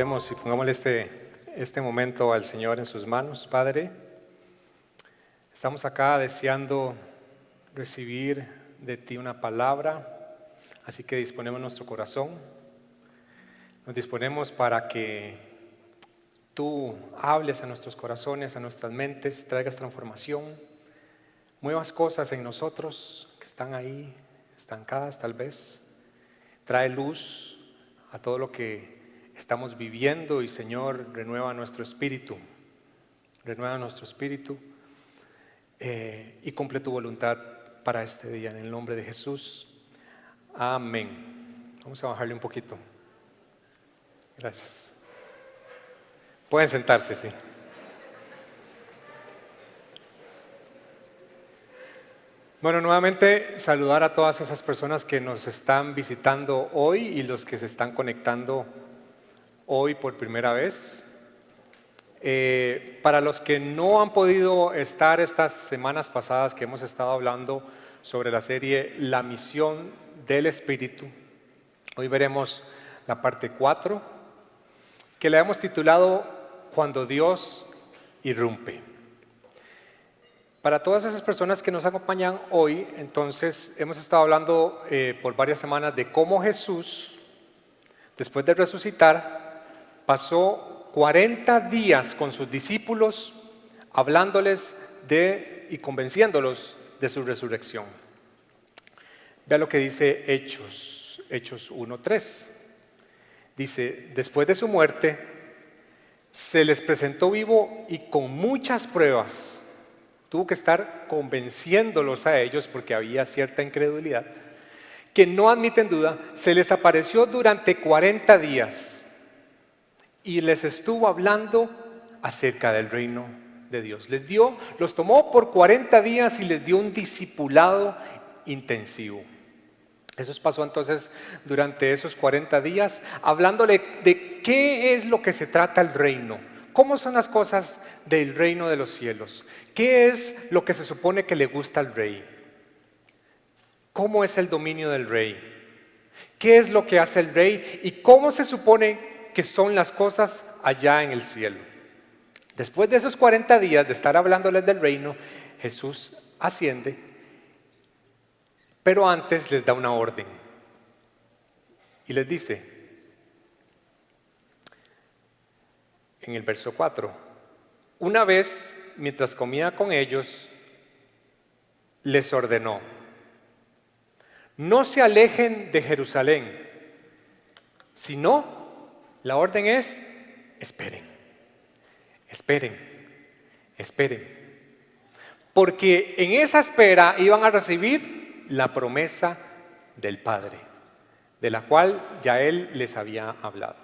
Oremos y pongámosle este momento al Señor en sus manos. Padre, estamos acá deseando recibir de ti una palabra, así que disponemos nuestro corazón. Nos disponemos para que tú hables a nuestros corazones, a nuestras mentes, traigas transformación, muevas cosas en nosotros que están ahí, estancadas tal vez. Trae luz a todo lo que estamos viviendo y Señor, renueva nuestro espíritu y cumple tu voluntad para este día en el nombre de Jesús. Amén. Vamos a bajarle un poquito. Gracias. Pueden sentarse, sí. Bueno, nuevamente saludar a todas esas personas que nos están visitando hoy y los que se están conectando hoy por primera vez. Para los que no han podido estar estas semanas pasadas que hemos estado hablando sobre la serie La Misión del Espíritu, hoy veremos la parte 4 que la hemos titulado Cuando Dios irrumpe. Para todas esas personas que nos acompañan hoy, entonces hemos estado hablando por varias semanas de cómo Jesús, después de resucitar, pasó 40 días con sus discípulos hablándoles y convenciéndolos de su resurrección. Vea lo que dice Hechos 1:3. Dice, después de su muerte, se les presentó vivo y con muchas pruebas. Tuvo que estar convenciéndolos a ellos porque había cierta incredulidad, que no admiten duda. Se les apareció durante 40 días y les estuvo hablando acerca del reino de Dios. Los tomó por 40 días y les dio un discipulado intensivo. Eso pasó entonces durante esos 40 días, hablándole de qué es lo que se trata el reino. ¿Cómo son las cosas del reino de los cielos? ¿Qué es lo que se supone que le gusta al rey? ¿Cómo es el dominio del rey? ¿Qué es lo que hace el rey? ¿Y cómo se supone que son las cosas allá en el cielo? Después de esos 40 días de estar hablándoles del reino, Jesús asciende, pero antes les da una orden y les dice, en el verso 4, una vez mientras comía con ellos, les ordenó, no se alejen de Jerusalén, sino, la orden es, esperen, porque en esa espera iban a recibir la promesa del Padre, de la cual ya Él les había hablado.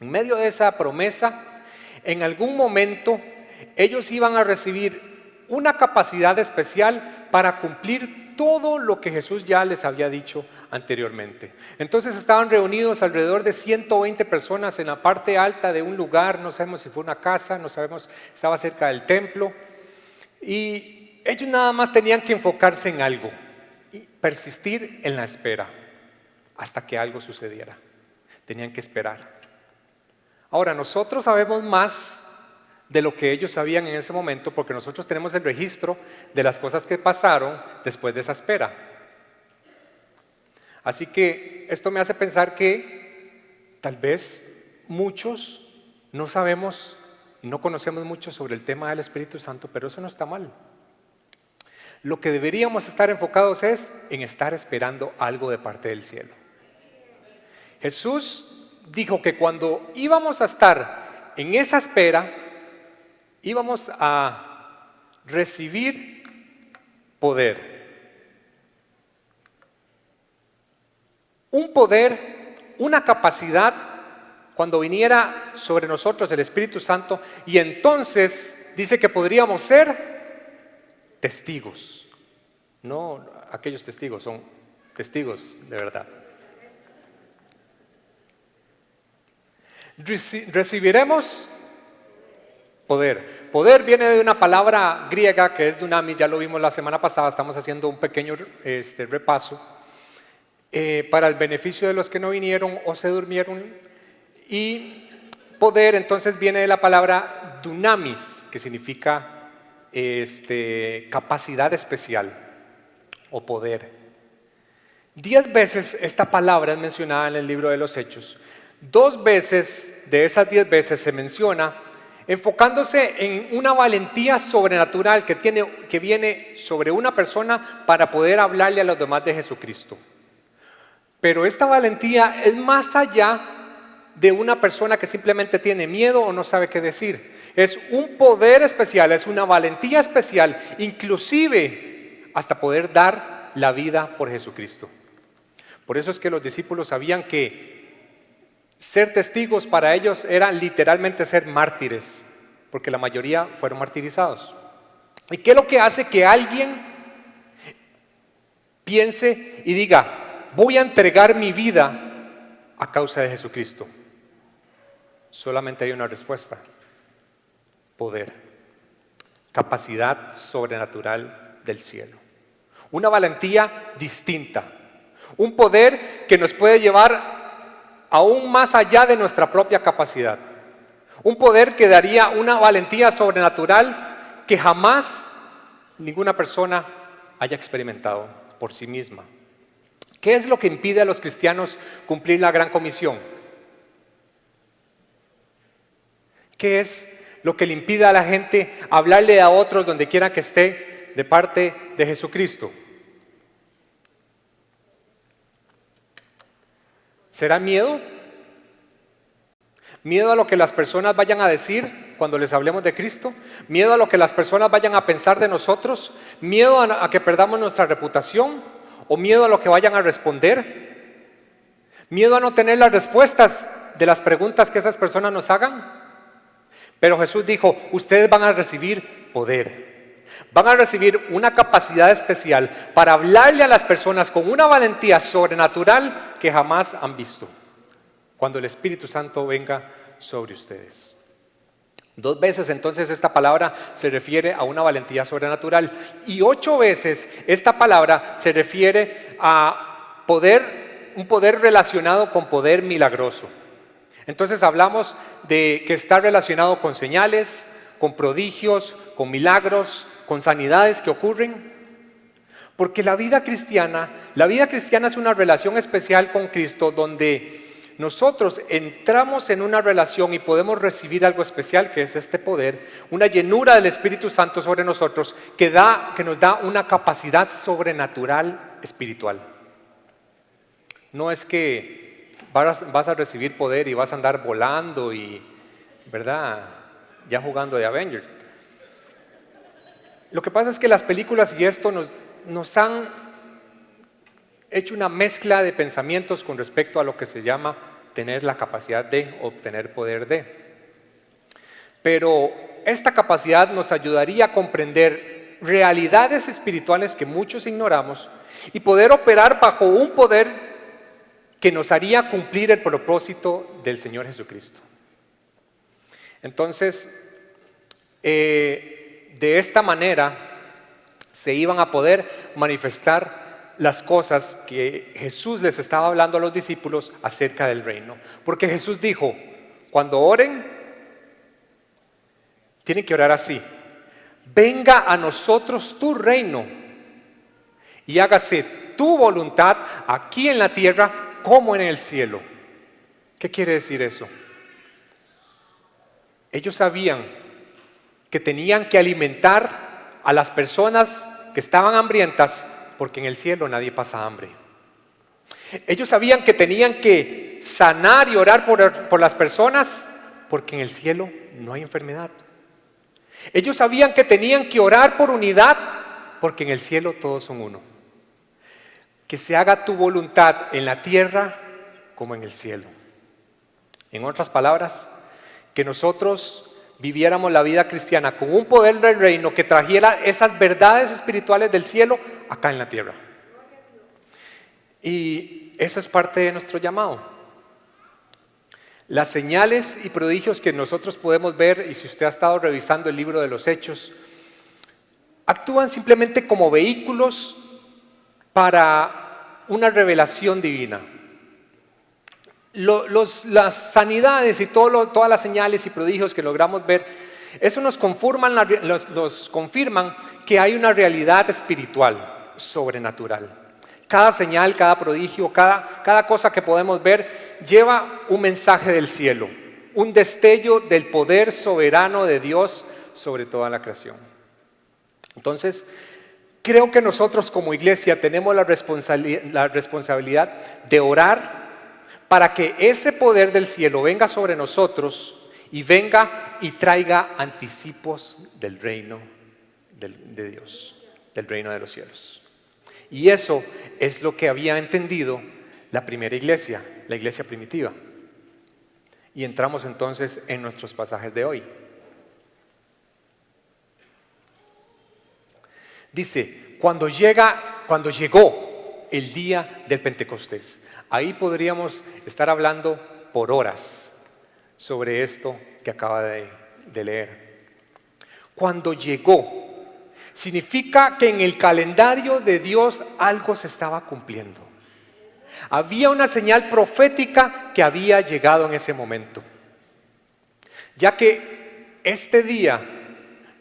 En medio de esa promesa, en algún momento ellos iban a recibir una capacidad especial para cumplir todo lo que Jesús ya les había dicho anteriormente. Entonces estaban reunidos alrededor de 120 personas en la parte alta de un lugar, no sabemos si fue una casa, no sabemos, estaba cerca del templo, y ellos nada más tenían que enfocarse en algo y persistir en la espera hasta que algo sucediera. Tenían que esperar. Ahora, nosotros sabemos más de lo que ellos sabían en ese momento porque nosotros tenemos el registro de las cosas que pasaron después de esa espera. Así que esto me hace pensar que tal vez muchos no sabemos y no conocemos mucho sobre el tema del Espíritu Santo, pero eso no está mal. Lo que deberíamos estar enfocados es en estar esperando algo de parte del cielo. Jesús dijo que cuando íbamos a estar en esa espera, íbamos a recibir poder. Un poder, una capacidad cuando viniera sobre nosotros el Espíritu Santo, y entonces dice que podríamos ser testigos. No aquellos testigos, son testigos de verdad. Recibiremos poder. Poder viene de una palabra griega que es dunamis, ya lo vimos la semana pasada, estamos haciendo un pequeño repaso para el beneficio de los que no vinieron o se durmieron. Y poder entonces viene de la palabra dunamis, que significa capacidad especial o poder. 10 veces esta palabra es mencionada en el libro de los Hechos. 2 veces de esas 10 veces se menciona enfocándose en una valentía sobrenatural que viene sobre una persona para poder hablarle a los demás de Jesucristo. Pero esta valentía es más allá de una persona que simplemente tiene miedo o no sabe qué decir. Es un poder especial, es una valentía especial, inclusive hasta poder dar la vida por Jesucristo. Por eso es que los discípulos sabían que ser testigos para ellos era literalmente ser mártires, porque la mayoría fueron martirizados. ¿Y qué es lo que hace que alguien piense y diga, voy a entregar mi vida a causa de Jesucristo? Solamente hay una respuesta: poder, capacidad sobrenatural del cielo, una valentía distinta, un poder que nos puede llevar aún más allá de nuestra propia capacidad, un poder que daría una valentía sobrenatural que jamás ninguna persona haya experimentado por sí misma. ¿Qué es lo que impide a los cristianos cumplir la gran comisión? ¿Qué es lo que le impide a la gente hablarle a otros donde quiera que esté de parte de Jesucristo? ¿Será miedo? ¿Miedo a lo que las personas vayan a decir cuando les hablemos de Cristo? ¿Miedo a lo que las personas vayan a pensar de nosotros? ¿Miedo a que perdamos nuestra reputación? ¿O miedo a lo que vayan a responder? ¿Miedo a no tener las respuestas de las preguntas que esas personas nos hagan? Pero Jesús dijo, ustedes van a recibir poder. Van a recibir una capacidad especial para hablarle a las personas con una valentía sobrenatural que jamás han visto, cuando el Espíritu Santo venga sobre ustedes. 2 veces entonces esta palabra se refiere a una valentía sobrenatural, y 8 veces esta palabra se refiere a un poder relacionado con poder milagroso. Entonces hablamos de que está relacionado con señales, con prodigios, con milagros, con sanidades que ocurren. Porque la vida cristiana es una relación especial con Cristo, donde nosotros entramos en una relación y podemos recibir algo especial, que es este poder, una llenura del Espíritu Santo sobre nosotros que nos da una capacidad sobrenatural espiritual. No es que vas a recibir poder y vas a andar volando y, ¿verdad?, ya jugando de Avengers. Lo que pasa es que las películas y esto nos han hecho una mezcla de pensamientos con respecto a lo que se llama tener la capacidad de obtener poder de. Pero esta capacidad nos ayudaría a comprender realidades espirituales que muchos ignoramos y poder operar bajo un poder que nos haría cumplir el propósito del Señor Jesucristo. Entonces, de esta manera se iban a poder manifestar las cosas que Jesús les estaba hablando a los discípulos acerca del reino. Porque Jesús dijo, cuando oren, tienen que orar así: venga a nosotros tu reino y hágase tu voluntad aquí en la tierra como en el cielo. ¿Qué quiere decir eso? Ellos sabían que tenían que alimentar a las personas que estaban hambrientas, porque en el cielo nadie pasa hambre. Ellos sabían que tenían que sanar y orar por las personas, porque en el cielo no hay enfermedad. Ellos sabían que tenían que orar por unidad, porque en el cielo todos son uno. Que se haga tu voluntad en la tierra como en el cielo. En otras palabras, que nosotros viviéramos la vida cristiana con un poder del reino que trajera esas verdades espirituales del cielo acá en la tierra. Y eso es parte de nuestro llamado. Las señales y prodigios que nosotros podemos ver, y si usted ha estado revisando el libro de los Hechos, actúan simplemente como vehículos para una revelación divina. las sanidades y todas las señales y prodigios que logramos ver, eso nos confirman que hay una realidad espiritual, sobrenatural. Cada señal, cada prodigio, cada cosa que podemos ver lleva un mensaje del cielo, un destello del poder soberano de Dios sobre toda la creación. Entonces, creo que nosotros como iglesia tenemos la responsabilidad de orar para que ese poder del cielo venga sobre nosotros y venga y traiga anticipos del reino de Dios, del reino de los cielos. Y eso es lo que había entendido la primera iglesia, la iglesia primitiva. Y entramos entonces en nuestros pasajes de hoy. Dice, cuando llegó el día del Pentecostés. Ahí podríamos estar hablando por horas sobre esto que acaba de leer. Cuando llegó, significa que en el calendario de Dios algo se estaba cumpliendo. Había una señal profética que había llegado en ese momento. Ya que este día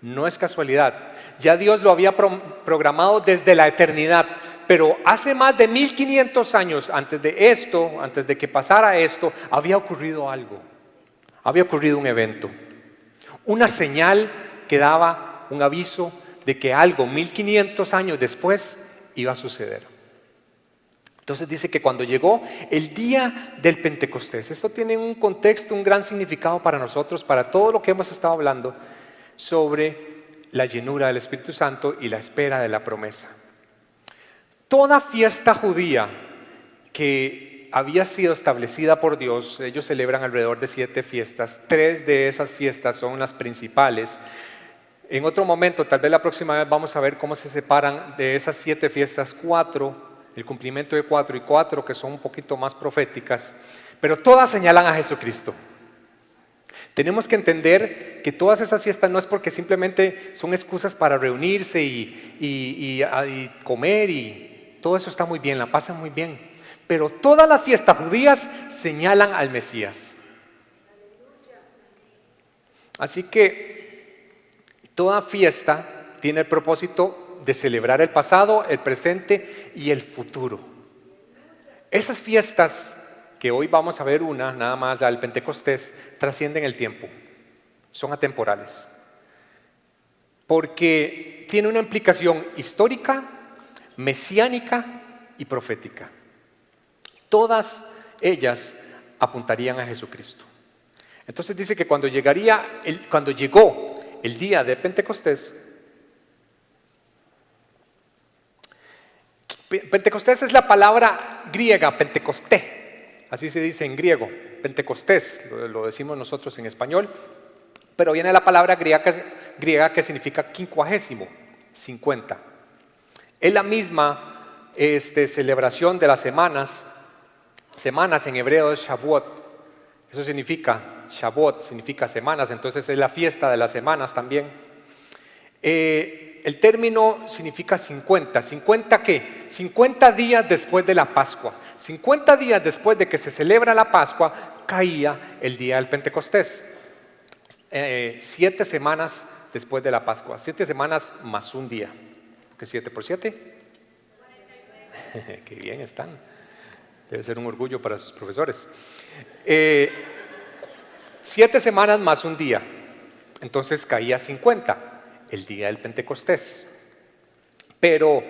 no es casualidad, ya Dios lo había programado desde la eternidad, pero hace más de 1500 años antes de que pasara esto, había ocurrido algo, había ocurrido un evento, una señal que daba un aviso de que algo 1500 años después iba a suceder. Entonces dice que cuando llegó el día del Pentecostés, esto tiene un contexto, un gran significado para nosotros, para todo lo que hemos estado hablando sobre la llenura del Espíritu Santo y la espera de la promesa. Toda fiesta judía que había sido establecida por Dios, ellos celebran alrededor de 7 fiestas, 3 de esas fiestas son las principales. En otro momento, tal vez la próxima vez, vamos a ver cómo se separan de esas 7 fiestas 4, el cumplimiento de 4 y 4 que son un poquito más proféticas, pero todas señalan a Jesucristo. Tenemos que entender que todas esas fiestas no es porque simplemente son excusas para reunirse y comer, y todo eso está muy bien, la pasan muy bien, pero todas las fiestas judías señalan al Mesías. Así que toda fiesta tiene el propósito de celebrar el pasado, el presente y el futuro. Esas fiestas que hoy vamos a ver una, nada más la del Pentecostés, trascienden el tiempo, son atemporales, porque tiene una implicación histórica, mesiánica y profética. Todas ellas apuntarían a Jesucristo. Entonces dice que cuando llegó el día de Pentecostés, Pentecostés es la palabra griega, Pentecosté, así se dice en griego, Pentecostés, lo decimos nosotros en español, pero viene la palabra griega que significa 50, 50. Es la misma celebración de las semanas en hebreo es Shavuot, eso significa, Shavuot significa semanas, entonces es la fiesta de las semanas también. El término significa 50. ¿50 qué? 50 días después de la Pascua. 50 días después de que se celebra la Pascua, caía el día del Pentecostés. 7 semanas después de la Pascua. 7 semanas más un día. ¿Qué 7 por 7? 49. Qué bien están. Debe ser un orgullo para sus profesores. 7 semanas más un día. Entonces caía 50. El día del Pentecostés. Pero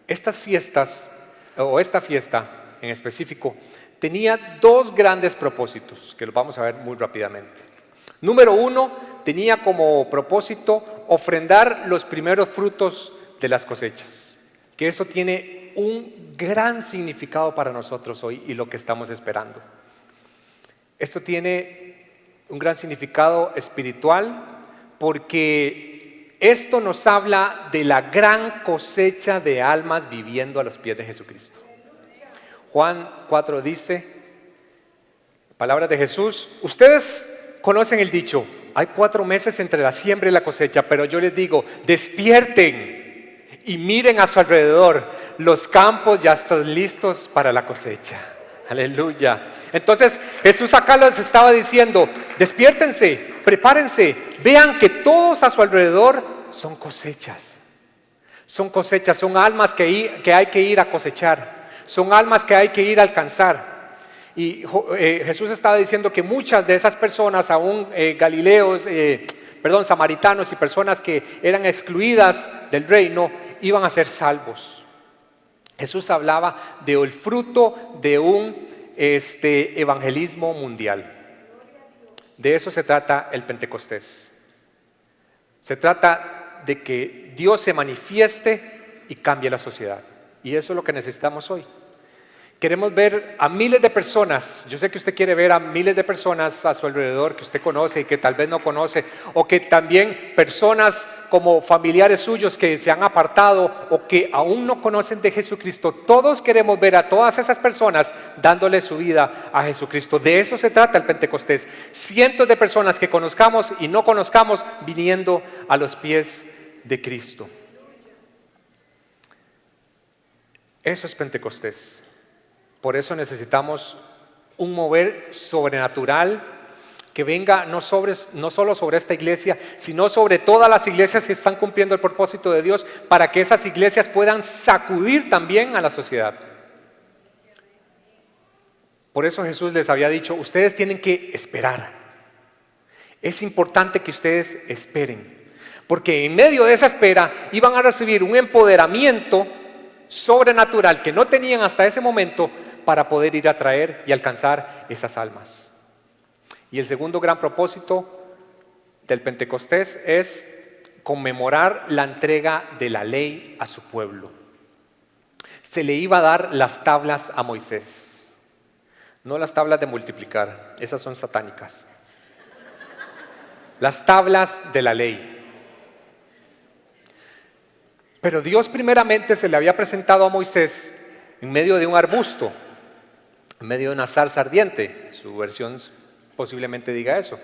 estas fiestas, o esta fiesta en específico, tenía 2 grandes propósitos, que los vamos a ver muy rápidamente. Número 1, tenía como propósito ofrendar los primeros frutos de las cosechas, que eso tiene un gran significado para nosotros hoy y lo que estamos esperando. Esto tiene un gran significado espiritual porque esto nos habla de la gran cosecha de almas viviendo a los pies de Jesucristo. Juan 4 dice, palabras de Jesús, ustedes conocen el dicho, hay 4 meses entre la siembra y la cosecha, pero yo les digo, despierten y miren a su alrededor, los campos ya están listos para la cosecha. Aleluya. Entonces Jesús acá les estaba diciendo, despiértense, prepárense, vean que todos a su alrededor son cosechas. Son cosechas, son almas que hay que ir a cosechar, son almas que hay que ir a alcanzar. Y Jesús estaba diciendo que muchas de esas personas, aún samaritanos y personas que eran excluidas del reino, iban a ser salvos. Jesús hablaba del fruto de un evangelismo mundial. De eso se trata el Pentecostés. Se trata de que Dios se manifieste y cambie la sociedad. Y eso es lo que necesitamos hoy. Queremos ver a miles de personas. Yo sé que usted quiere ver a miles de personas a su alrededor que usted conoce y que tal vez no conoce, o que también personas como familiares suyos que se han apartado o que aún no conocen de Jesucristo. Todos queremos ver a todas esas personas dándole su vida a Jesucristo. De eso se trata el Pentecostés. Cientos de personas que conozcamos y no conozcamos viniendo a los pies de Cristo. Eso es Pentecostés. Por eso necesitamos un mover sobrenatural que venga no solo sobre esta iglesia, sino sobre todas las iglesias que están cumpliendo el propósito de Dios, para que esas iglesias puedan sacudir también a la sociedad. Por eso Jesús les había dicho, ustedes tienen que esperar. Es importante que ustedes esperen, porque en medio de esa espera iban a recibir un empoderamiento sobrenatural que no tenían hasta ese momento, para poder ir a traer y alcanzar esas almas. Y el segundo gran propósito del Pentecostés es conmemorar la entrega de la ley a su pueblo. Se le iba a dar las tablas a Moisés, no las tablas de multiplicar, esas son satánicas. Las tablas de la ley. Pero Dios primeramente se le había presentado a Moisés en medio de un arbusto, en medio de una zarza ardiente. Su versión posiblemente diga eso.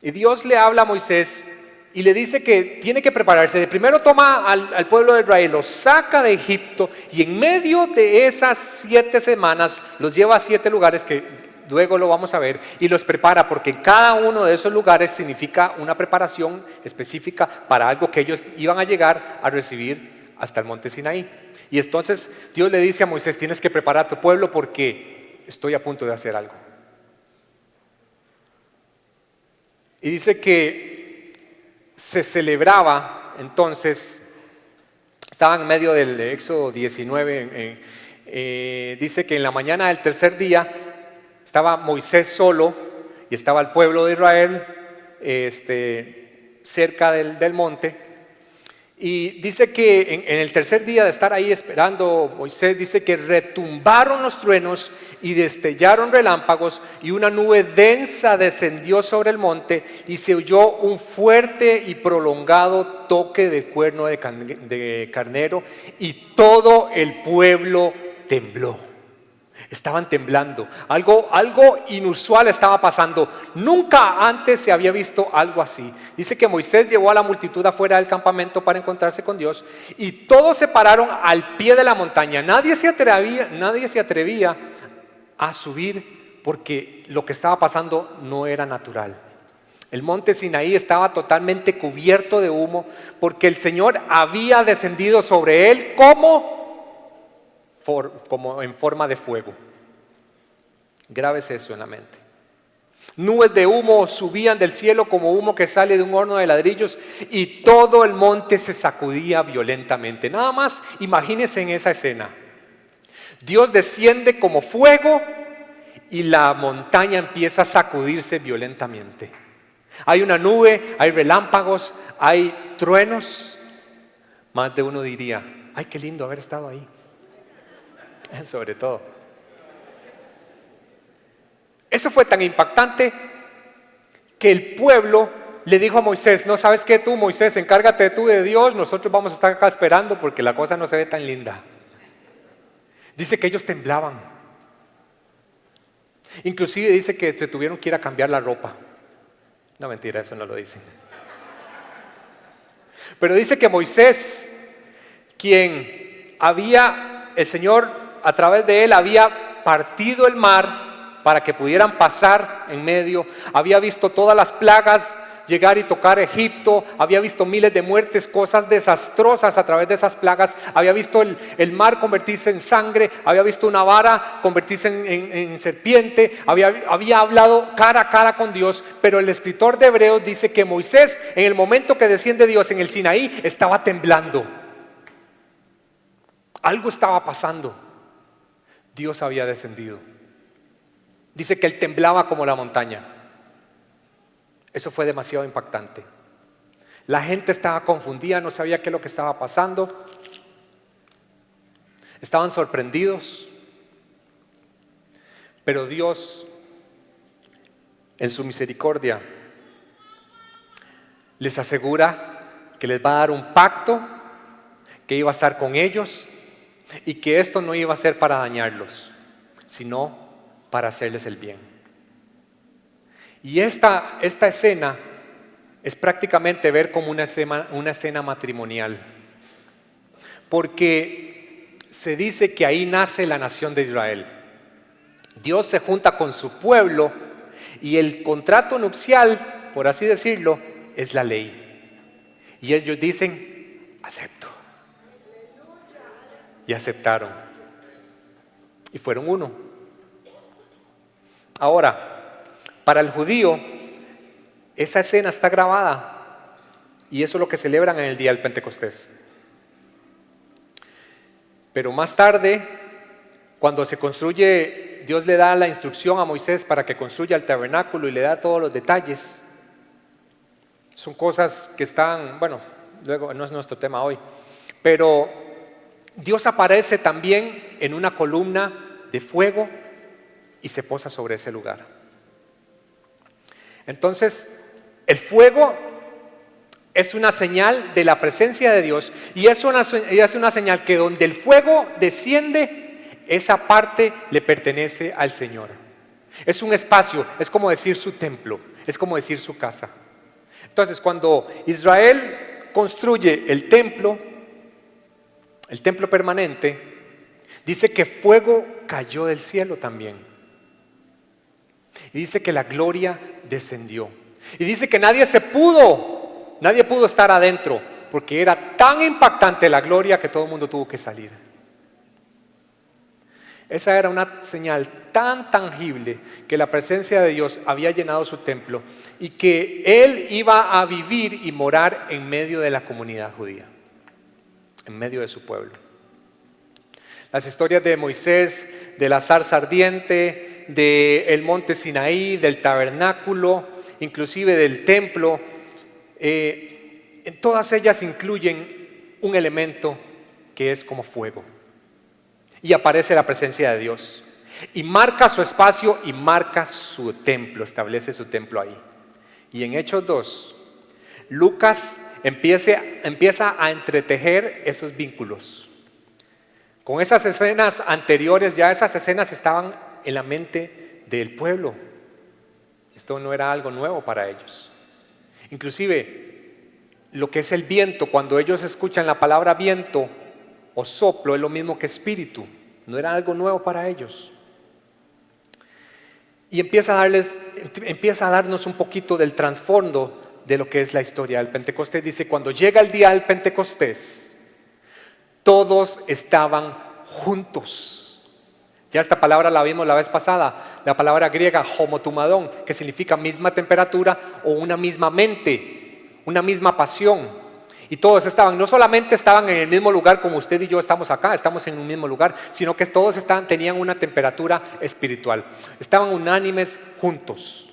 Y Dios le habla a Moisés y le dice que tiene que prepararse. Primero toma al pueblo de Israel, los saca de Egipto, y en medio de esas 7 semanas los lleva a 7 lugares que luego lo vamos a ver, y los prepara, porque cada uno de esos lugares significa una preparación específica para algo que ellos iban a llegar a recibir hasta el monte Sinaí. Y entonces Dios le dice a Moisés, tienes que preparar a tu pueblo porque estoy a punto de hacer algo. Y dice que se celebraba, entonces, estaban en medio del Éxodo 19, dice que en la mañana del tercer día estaba Moisés solo y estaba el pueblo de Israel cerca del monte. Y dice que en el tercer día de estar ahí esperando Moisés, dice que retumbaron los truenos y destellaron relámpagos, y una nube densa descendió sobre el monte, y se oyó un fuerte y prolongado toque de cuerno de carnero, y todo el pueblo tembló. Estaban temblando, algo inusual estaba pasando. Nunca antes se había visto algo así. Dice que Moisés llevó a la multitud afuera del campamento para encontrarse con Dios, y todos se pararon al pie de la montaña. Nadie se atrevía a subir, porque lo que estaba pasando no era natural. El monte Sinaí estaba totalmente cubierto de humo, porque el Señor había descendido sobre él como en forma de fuego. Grábese eso en la mente. Nubes de humo subían del cielo como humo que sale de un horno de ladrillos, y todo el monte se sacudía violentamente. Nada más imagínense en esa escena. Dios desciende como fuego y la montaña empieza a sacudirse violentamente. Hay una nube, hay relámpagos, hay truenos. Más de uno diría, ay, qué lindo haber estado ahí. Sobre todo. Eso fue tan impactante que el pueblo le dijo a Moisés, no, ¿sabes qué tú, Moisés? Encárgate tú de Dios, nosotros vamos a estar acá esperando porque la cosa no se ve tan linda. Dice que ellos temblaban. Inclusive dice que se tuvieron que ir a cambiar la ropa. No, mentira, eso no lo dice. Pero dice que Moisés, el Señor a través de él había partido el mar para que pudieran pasar en medio, había visto todas las plagas llegar y tocar Egipto, había visto miles de muertes, cosas desastrosas a través de esas plagas, había visto el mar convertirse en sangre, había visto una vara convertirse en serpiente, había hablado cara a cara con Dios. Pero el escritor de Hebreos dice que Moisés, en el momento que desciende Dios en el Sinaí, estaba temblando. Algo estaba pasando. Dios había descendido. Dice que él temblaba como la montaña. Eso fue demasiado impactante. La gente estaba confundida, no sabía qué es lo que estaba pasando. Estaban sorprendidos. Pero Dios, en su misericordia, les asegura que les va a dar un pacto, que iba a estar con ellos y que esto no iba a ser para dañarlos, sino para hacerles el bien. Y esta escena es prácticamente ver como una escena matrimonial, porque se dice que ahí nace la nación de Israel. Dios se junta con su pueblo y el contrato nupcial, por así decirlo, es la ley. Y ellos dicen, acepto. Y aceptaron. Y fueron uno. Ahora, para el judío, esa escena está grabada y eso es lo que celebran en el día del Pentecostés. Pero más tarde, cuando se construye, Dios le da la instrucción a Moisés para que construya el tabernáculo y le da todos los detalles. Son cosas que están, bueno, luego no es nuestro tema hoy, pero Dios aparece también en una columna de fuego y se posa sobre ese lugar. Entonces, el fuego es una señal de la presencia de Dios y es una señal que donde el fuego desciende, esa parte le pertenece al Señor. Es un espacio, es como decir su templo, es como decir su casa. Entonces, cuando Israel construye el templo permanente, dice que fuego cayó del cielo también. Y dice que la gloria descendió. Y dice que nadie pudo estar adentro, porque era tan impactante la gloria que todo el mundo tuvo que salir. Esa era una señal tan tangible que la presencia de Dios había llenado su templo y que Él iba a vivir y morar en medio de la comunidad judía, en medio de su pueblo. Las historias de Moisés, de la zarza ardiente, del monte Sinaí, del tabernáculo, inclusive del templo, en todas ellas incluyen un elemento que es como fuego. Y aparece la presencia de Dios y marca su espacio y marca su templo, establece su templo ahí. Y en Hechos 2, Lucas empieza a entretejer esos vínculos. Con esas escenas anteriores, ya esas escenas estaban en la mente del pueblo. Esto no era algo nuevo para ellos. Inclusive, lo que es el viento, cuando ellos escuchan la palabra viento o soplo, es lo mismo que espíritu. No era algo nuevo para ellos. Y empieza a darnos un poquito del trasfondo de lo que es la historia del Pentecostés. Dice, cuando llega el día del Pentecostés, todos estaban juntos. Ya esta palabra la vimos la vez pasada, la palabra griega homotumadón, que significa misma temperatura o una misma mente, una misma pasión. Y todos no solamente estaban en el mismo lugar como usted y yo estamos acá, estamos en un mismo lugar, sino que todos tenían una temperatura espiritual. Estaban unánimes juntos.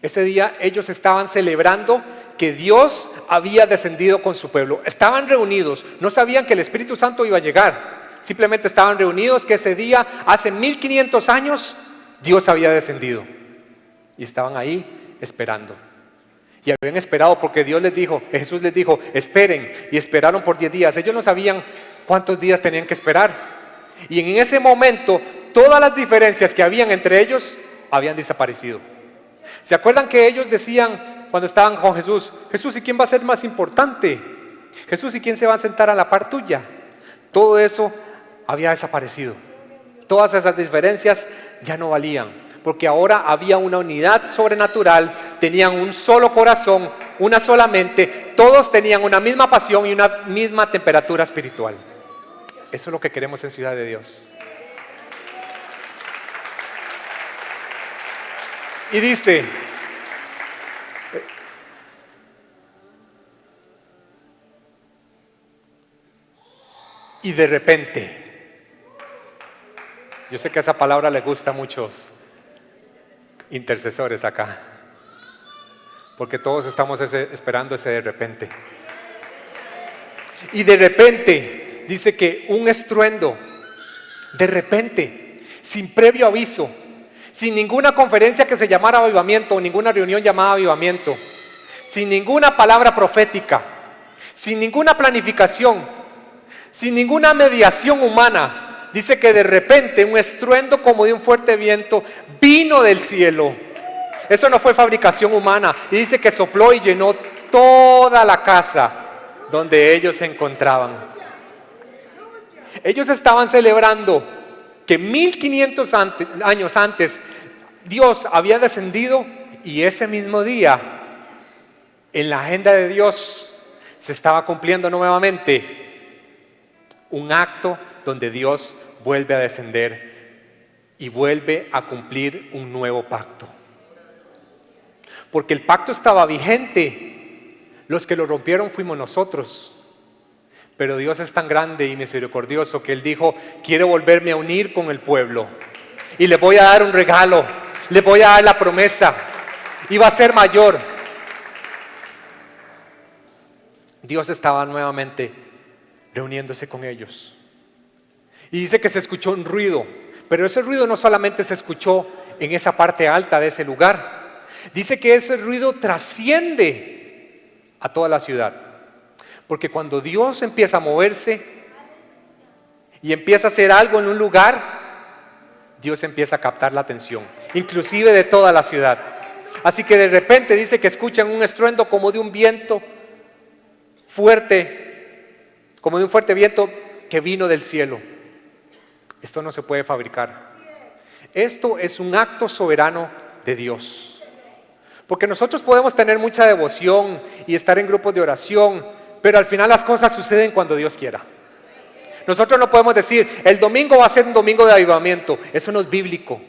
Ese día ellos estaban celebrando que Dios había descendido con su pueblo. Estaban reunidos, no sabían que el Espíritu Santo iba a llegar. Simplemente estaban reunidos que ese día, hace 1500 años, Dios había descendido. Y estaban ahí esperando. Y habían esperado porque Jesús les dijo, esperen. Y esperaron por 10 días. Ellos no sabían cuántos días tenían que esperar. Y en ese momento, todas las diferencias que habían entre ellos habían desaparecido. ¿Se acuerdan que ellos decían cuando estaban con Jesús, Jesús, ¿y quién va a ser más importante? Jesús, ¿y quién se va a sentar a la par tuya? Todo eso había desaparecido. Todas esas diferencias ya no valían, porque ahora había una unidad sobrenatural, tenían un solo corazón, una sola mente, todos tenían una misma pasión y una misma temperatura espiritual. Eso es lo que queremos en Ciudad de Dios. Y dice, y de repente, yo sé que esa palabra le gusta a muchos intercesores acá, porque todos estamos esperando ese de repente. Y de repente, dice que un estruendo, de repente, sin previo aviso, sin ninguna conferencia que se llamara avivamiento o ninguna reunión llamada avivamiento, sin ninguna palabra profética, sin ninguna planificación, sin ninguna mediación humana, dice que de repente un estruendo como de un fuerte viento vino del cielo. Eso no fue fabricación humana. Y dice que sopló y llenó toda la casa donde ellos se encontraban. Ellos estaban celebrando que 1500 años antes Dios había descendido, y ese mismo día en la agenda de Dios se estaba cumpliendo nuevamente un acto donde Dios vuelve a descender y vuelve a cumplir un nuevo pacto. Porque el pacto estaba vigente, los que lo rompieron fuimos nosotros. Pero Dios es tan grande y misericordioso que Él dijo: quiero volverme a unir con el pueblo y le voy a dar un regalo, le voy a dar la promesa y va a ser mayor. Dios estaba nuevamente reuniéndose con ellos. Y dice que se escuchó un ruido, pero ese ruido no solamente se escuchó en esa parte alta de ese lugar. Dice que ese ruido trasciende a toda la ciudad. Porque cuando Dios empieza a moverse y empieza a hacer algo en un lugar, Dios empieza a captar la atención, inclusive de toda la ciudad. Así que de repente dice que escuchan un estruendo como de un viento fuerte, como de un fuerte viento que vino del cielo. Esto no se puede fabricar. Esto es un acto soberano de Dios. Porque nosotros podemos tener mucha devoción y estar en grupos de oración, pero al final las cosas suceden cuando Dios quiera. Nosotros no podemos decir, el domingo va a ser un domingo de avivamiento. Eso no es bíblico,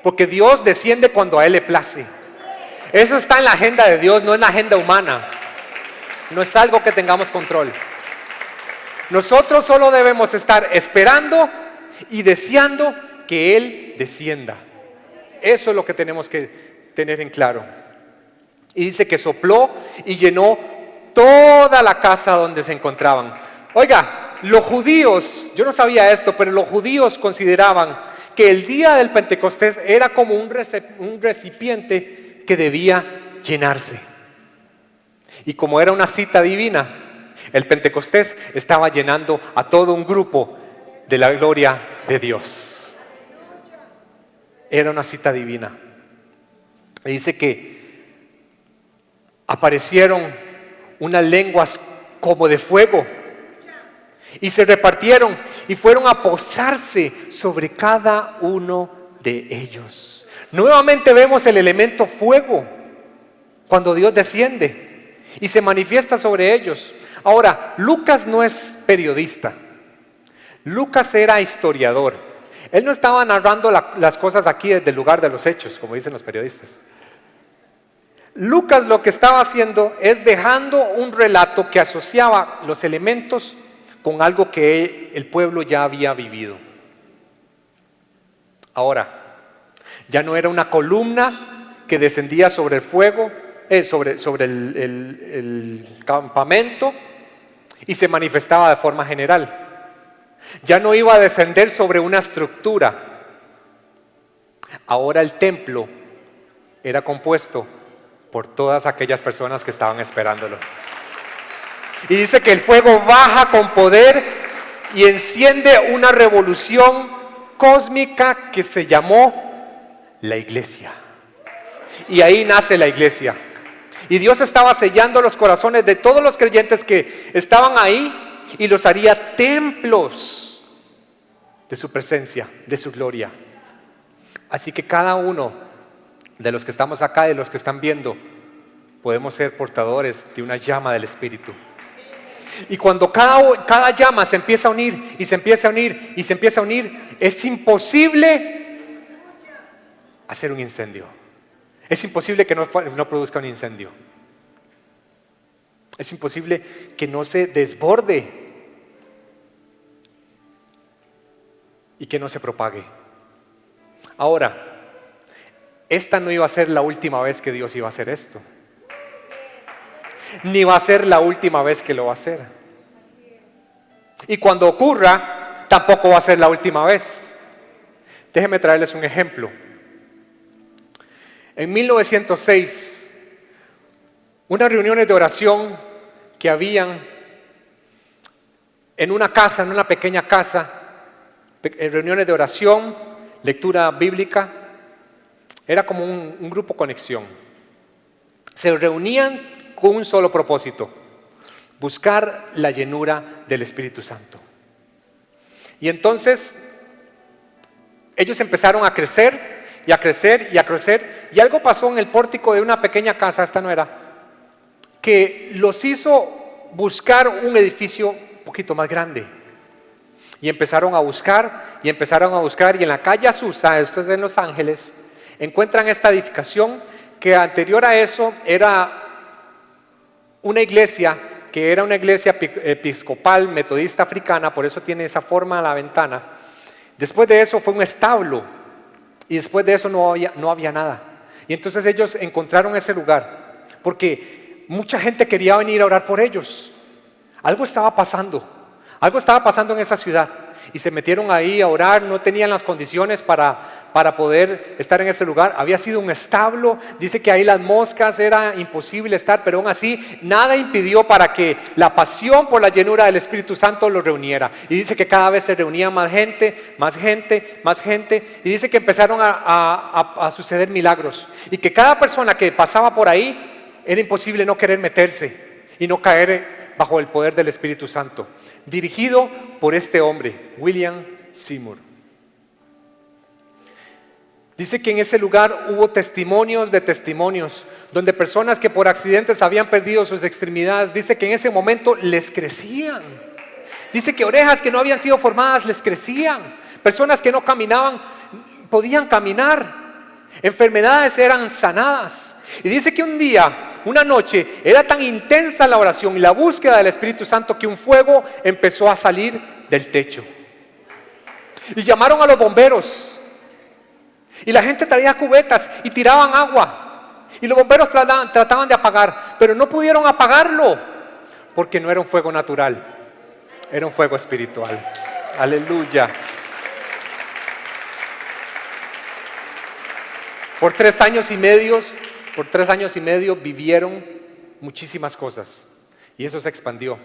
porque Dios desciende cuando a Él le place. Eso está en la agenda de Dios, no en la agenda humana. No es algo que tengamos control. Nosotros solo debemos estar esperando y deseando que Él descienda. Eso es lo que tenemos que tener en claro. Y dice que sopló y llenó toda la casa donde se encontraban. Oiga, los judíos, yo no sabía esto, pero los judíos consideraban que el día del Pentecostés era como un recipiente que debía llenarse. Y como era una cita divina, el Pentecostés estaba llenando a todo un grupo de la gloria de Dios. Era una cita divina. Y dice que aparecieron unas lenguas como de fuego y se repartieron y fueron a posarse sobre cada uno de ellos. Nuevamente vemos el elemento fuego cuando Dios desciende y se manifiesta sobre ellos. Ahora, Lucas no es periodista. Lucas era historiador. Él no estaba narrando las cosas aquí desde el lugar de los hechos, como dicen los periodistas. Lucas lo que estaba haciendo es dejando un relato que asociaba los elementos con algo que el pueblo ya había vivido. Ahora, ya no era una columna que descendía sobre el fuego, sobre el campamento y se manifestaba de forma general. Ya no iba a descender sobre una estructura. Ahora el templo era compuesto por todas aquellas personas que estaban esperándolo. Y dice que el fuego baja con poder y enciende una revolución cósmica que se llamó la iglesia. Y ahí nace la iglesia. Y Dios estaba sellando los corazones de todos los creyentes que estaban ahí y los haría templos de su presencia, de su gloria. Así que cada uno de los que estamos acá y de los que están viendo, podemos ser portadores de una llama del Espíritu. Y cuando cada llama se empieza a unir y se empieza a unir y se empieza a unir, es imposible hacer un incendio. Es imposible que no produzca un incendio. Es imposible que no se desborde y que no se propague. Ahora, esta no iba a ser la última vez que Dios iba a hacer esto. Ni va a ser la última vez que lo va a hacer. Y cuando ocurra, tampoco va a ser la última vez. Déjenme traerles un ejemplo. En 1906, unas reuniones de oración que habían en una casa, en una pequeña casa, reuniones de oración, lectura bíblica, era como un grupo conexión. Se reunían con un solo propósito: buscar la llenura del Espíritu Santo. Y entonces ellos empezaron a crecer y a crecer y a crecer, y algo pasó en el pórtico de una pequeña casa, esta no era, que los hizo buscar un edificio un poquito más grande. Y empezaron a buscar y empezaron a buscar, y en la calle Azusa, esto es en Los Ángeles, encuentran esta edificación que anterior a eso era una iglesia, que era una iglesia episcopal metodista africana, por eso tiene esa forma a la ventana. Después de eso fue un establo, y después de eso no había nada. Y entonces ellos encontraron ese lugar, porque mucha gente quería venir a orar por ellos. Algo estaba pasando en esa ciudad, y se metieron ahí a orar. No tenían las condiciones para poder estar en ese lugar. Había sido un establo, dice que ahí las moscas, era imposible estar, pero aún así nada impidió para que la pasión por la llenura del Espíritu Santo los reuniera. Y dice que cada vez se reunía más gente, más gente, más gente, y dice que empezaron a suceder milagros, y que cada persona que pasaba por ahí era imposible no querer meterse y no caer bajo el poder del Espíritu Santo, dirigido por este hombre, William Seymour. Dice que en ese lugar hubo testimonios de testimonios, donde personas que por accidentes habían perdido sus extremidades, dice que en ese momento les crecían. Dice que orejas que no habían sido formadas les crecían. Personas que no caminaban podían caminar. Enfermedades eran sanadas. Y dice que un día, una noche, era tan intensa la oración y la búsqueda del Espíritu Santo que un fuego empezó a salir del techo. Y llamaron a los bomberos. Y la gente traía cubetas y tiraban agua. Y los bomberos trataban de apagar, pero no pudieron apagarlo, porque no era un fuego natural, era un fuego espiritual. Aleluya. Por 3 años y medio vivieron muchísimas cosas, y eso se expandió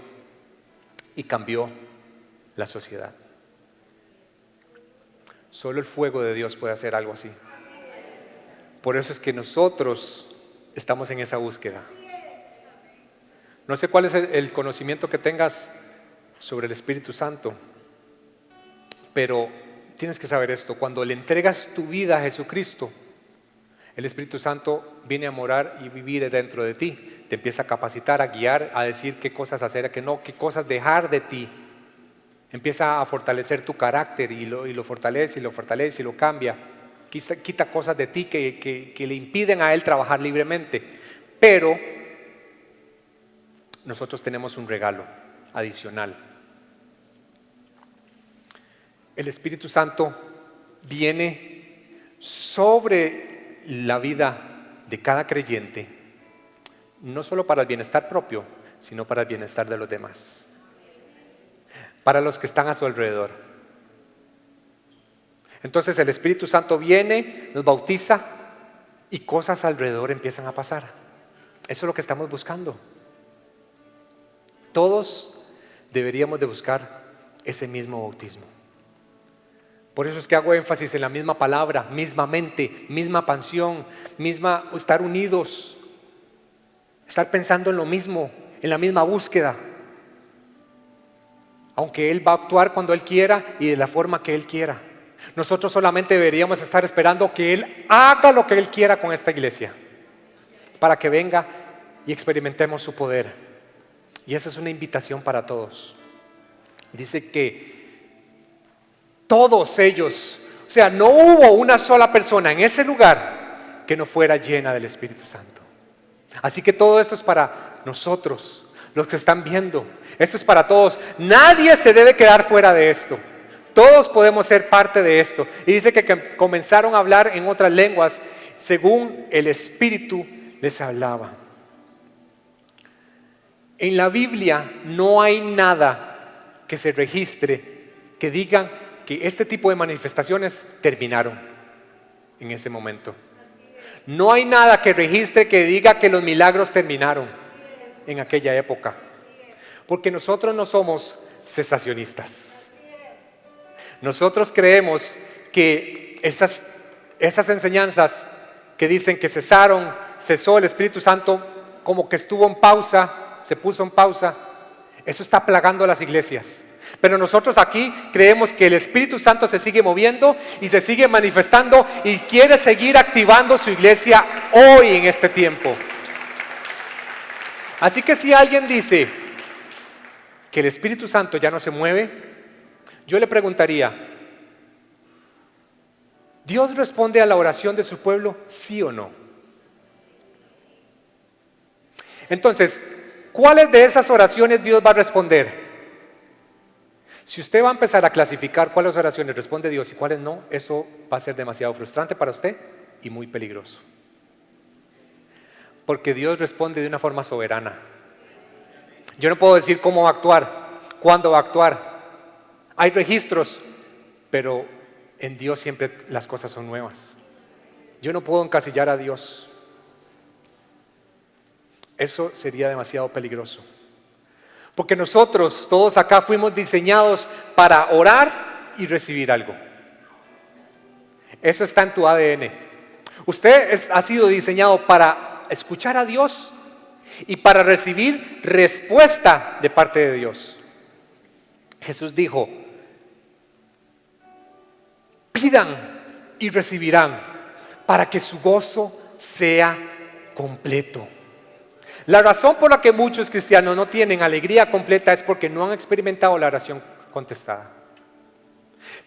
y cambió la sociedad. Solo el fuego de Dios puede hacer algo así. Por eso es que nosotros estamos en esa búsqueda. No sé cuál es el conocimiento que tengas sobre el Espíritu Santo, pero tienes que saber esto: cuando le entregas tu vida a Jesucristo, el Espíritu Santo viene a morar y vivir dentro de ti. Te empieza a capacitar, a guiar, a decir qué cosas hacer, qué no, qué cosas dejar de ti. Empieza a fortalecer tu carácter y lo fortalece y lo cambia. Quita cosas de ti que le impiden a Él trabajar libremente. Pero nosotros tenemos un regalo adicional. El Espíritu Santo viene sobre la vida de cada creyente, no solo para el bienestar propio, sino para el bienestar de los demás, para los que están a su alrededor. Entonces el Espíritu Santo viene, nos bautiza, y cosas alrededor empiezan a pasar. Eso es lo que estamos buscando. Todos deberíamos de buscar ese mismo bautismo. Por eso es que hago énfasis en la misma palabra, misma mente, misma pasión, estar unidos, estar pensando en lo mismo, en la misma búsqueda. aunque Él va a actuar cuando Él quiera y de la forma que Él quiera. Nosotros solamente deberíamos estar esperando que Él haga lo que Él quiera con esta iglesia, para que venga y experimentemos su poder. Y esa es una invitación para todos. Dice que todos ellos, o sea, no hubo una sola persona en ese lugar que no fuera llena del Espíritu Santo. Así que todo esto es para nosotros, los que están viendo. Esto es para todos. Nadie se debe quedar fuera de esto. Todos podemos ser parte de esto. Y dice que comenzaron a hablar en otras lenguas según el Espíritu les hablaba. En la Biblia no hay nada que se registre que digan que este tipo de manifestaciones terminaron en ese momento. No hay nada que registre que diga que los milagros terminaron en aquella época. Porque nosotros no somos cesacionistas. Nosotros creemos que esas enseñanzas que dicen que cesó el Espíritu Santo, como que estuvo en pausa, se puso en pausa, eso está plagando a las iglesias. Pero nosotros aquí creemos que el Espíritu Santo se sigue moviendo y se sigue manifestando y quiere seguir activando su iglesia hoy en este tiempo. Así que si alguien dice que el Espíritu Santo ya no se mueve, yo le preguntaría, ¿Dios responde a la oración de su pueblo, sí o no? Entonces, ¿cuáles de esas oraciones Dios va a responder? Si usted va a empezar a clasificar cuáles oraciones responde Dios y cuáles no, eso va a ser demasiado frustrante para usted y muy peligroso. Porque Dios responde de una forma soberana. Yo no puedo decir cómo va a actuar, cuándo va a actuar. Hay registros, pero en Dios siempre las cosas son nuevas. Yo no puedo encasillar a Dios. Eso sería demasiado peligroso. Porque nosotros, todos acá, fuimos diseñados para orar y recibir algo. Eso está en tu ADN. Usted ha sido diseñado para escuchar a Dios y para recibir respuesta de parte de Dios. Jesús dijo, pidan y recibirán para que su gozo sea completo. La razón por la que muchos cristianos no tienen alegría completa es porque no han experimentado la oración contestada.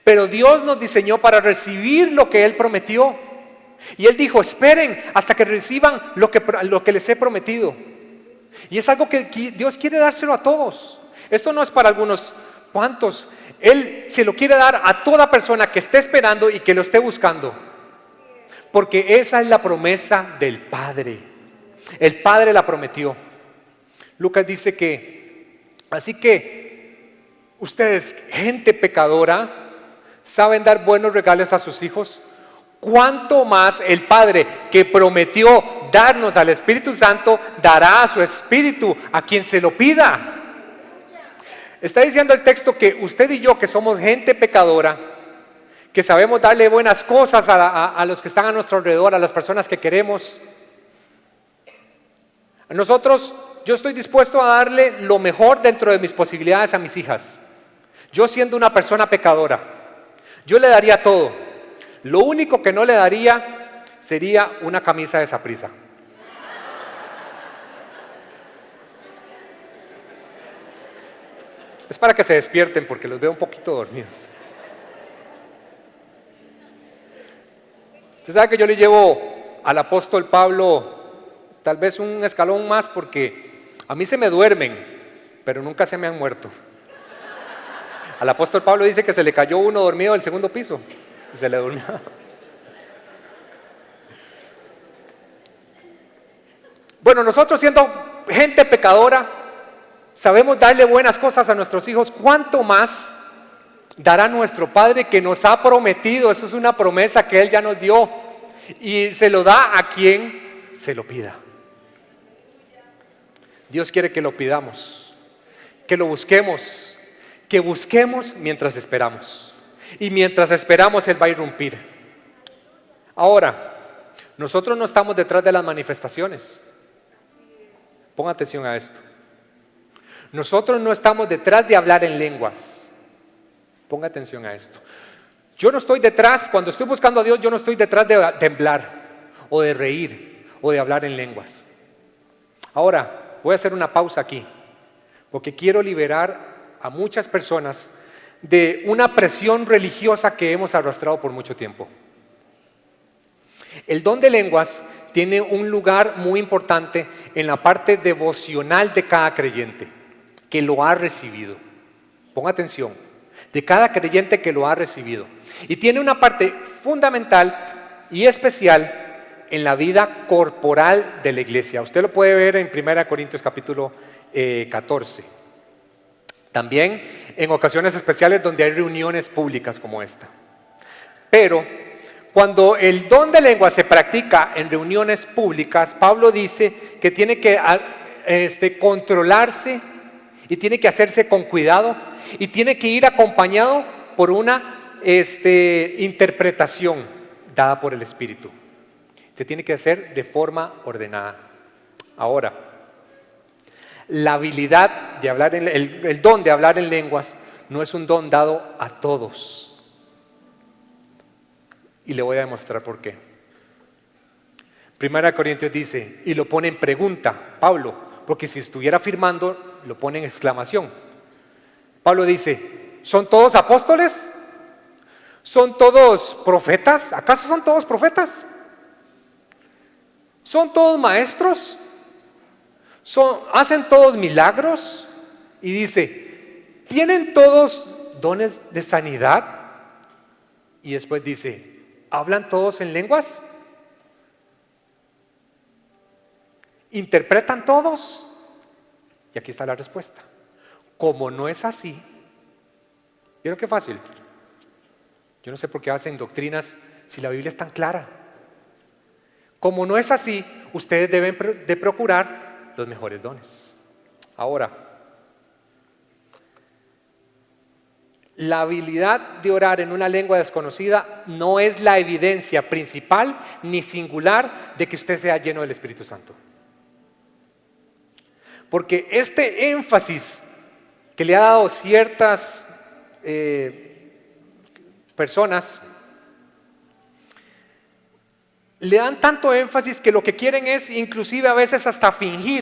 Pero Dios nos diseñó para recibir lo que Él prometió. Y Él dijo, esperen hasta que reciban lo que les he prometido. Y es algo que Dios quiere dárselo a todos. Esto no es para algunos cuantos. Él se lo quiere dar a toda persona que esté esperando y que lo esté buscando. Porque esa es la promesa del Padre. El Padre la prometió. Lucas dice que, así que ustedes, gente pecadora, saben dar buenos regalos a sus hijos. ¿Cuánto más el Padre que prometió darnos al Espíritu Santo dará a su Espíritu a quien se lo pida? Está diciendo el texto que usted y yo, que somos gente pecadora, que sabemos darle buenas cosas a los que están a nuestro alrededor, a las personas que queremos. A nosotros, yo estoy dispuesto a darle lo mejor dentro de mis posibilidades a mis hijas. Yo siendo una persona pecadora, yo le daría todo. Lo único que no le daría sería una camisa de Saprissa. Es para que se despierten porque los veo un poquito dormidos. Usted sabe que yo le llevo al apóstol Pablo tal vez un escalón más porque a mí se me duermen, pero nunca se me han muerto. Al apóstol Pablo dice que se le cayó uno dormido del segundo piso y se le durmió. Bueno, nosotros siendo gente pecadora, sabemos darle buenas cosas a nuestros hijos. ¿Cuánto más dará nuestro Padre que nos ha prometido? Eso es una promesa que Él ya nos dio y se lo da a quien se lo pida. Dios quiere que lo pidamos, que lo busquemos, que busquemos mientras esperamos. Y mientras esperamos Él va a irrumpir. Ahora, nosotros no estamos detrás de las manifestaciones. Ponga atención a esto. Nosotros no estamos detrás de hablar en lenguas. Ponga atención a esto. Yo no estoy detrás, cuando estoy buscando a Dios, yo no estoy detrás de temblar o de reír o de hablar en lenguas. Ahora, voy a hacer una pausa aquí, porque quiero liberar a muchas personas de una presión religiosa que hemos arrastrado por mucho tiempo. El don de lenguas tiene un lugar muy importante en la parte devocional de cada creyente que lo ha recibido. Ponga atención, de cada creyente que lo ha recibido. Y tiene una parte fundamental y especial en la vida corporal de la iglesia. Usted lo puede ver en 1 Corintios capítulo 14. También en ocasiones especiales donde hay reuniones públicas como esta. Pero cuando el don de lengua se practica en reuniones públicas, Pablo dice que tiene que controlarse y tiene que hacerse con cuidado y tiene que ir acompañado por una interpretación dada por el Espíritu. Se tiene que hacer de forma ordenada. Ahora, la habilidad de hablar, el don de hablar en lenguas no es un don dado a todos. Y le voy a demostrar por qué. 1 Corintios dice, y lo pone en pregunta, Pablo, porque si estuviera afirmando, lo pone en exclamación. Pablo dice, ¿son todos apóstoles? ¿Son todos profetas? ¿Acaso son todos profetas? ¿Son todos maestros? ¿Hacen todos milagros? Y dice, ¿tienen todos dones de sanidad? Y después dice, ¿hablan todos en lenguas? ¿Interpretan todos? Y aquí está la respuesta. Como no es así, ¿vieron qué fácil? Yo no sé por qué hacen doctrinas si la Biblia es tan clara. Como no es así, ustedes deben de procurar los mejores dones. Ahora, la habilidad de orar en una lengua desconocida no es la evidencia principal ni singular de que usted sea lleno del Espíritu Santo. Porque este énfasis que le ha dado ciertas personas, le dan tanto énfasis que lo que quieren es inclusive a veces hasta fingir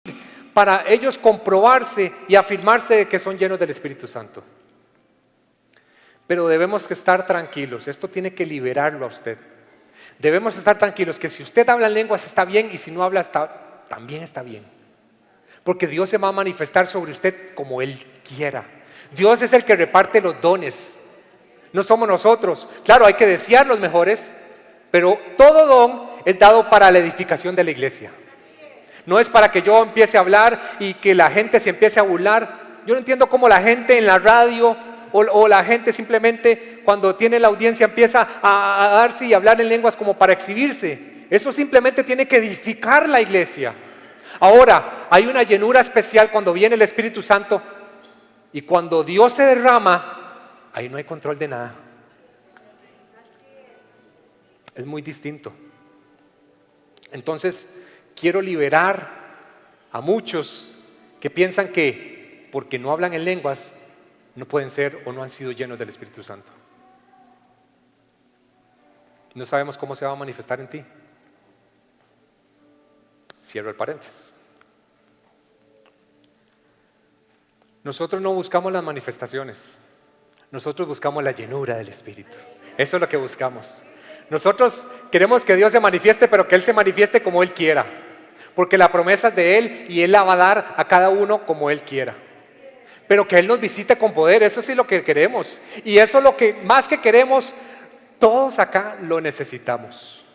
para ellos comprobarse y afirmarse de que son llenos del Espíritu Santo. Pero debemos estar tranquilos, esto tiene que liberarlo a usted. Debemos estar tranquilos que si usted habla en lenguas está bien y si no habla también está bien. Porque Dios se va a manifestar sobre usted como Él quiera. Dios es el que reparte los dones, no somos nosotros. Claro, hay que desear los mejores, pero todo don es dado para la edificación de la iglesia. No es para que yo empiece a hablar y que la gente se empiece a burlar. Yo no entiendo cómo la gente en la radio o la gente simplemente cuando tiene la audiencia empieza a darse y hablar en lenguas como para exhibirse. Eso simplemente tiene que edificar la iglesia. Ahora, hay una llenura especial cuando viene el Espíritu Santo y cuando Dios se derrama, ahí no hay control de nada. Es muy distinto. Entonces, quiero liberar a muchos que piensan que porque no hablan en lenguas, no pueden ser o no han sido llenos del Espíritu Santo. No sabemos cómo se va a manifestar en ti. Cierro el paréntesis. Nosotros no buscamos las manifestaciones, nosotros buscamos la llenura del Espíritu. Eso es lo que buscamos. Nosotros queremos que Dios se manifieste, pero que Él se manifieste como Él quiera, porque la promesa es de Él y Él la va a dar a cada uno como Él quiera. Pero que Él nos visite con poder, eso sí es lo que queremos. Y eso es lo que más que queremos, todos acá lo necesitamos.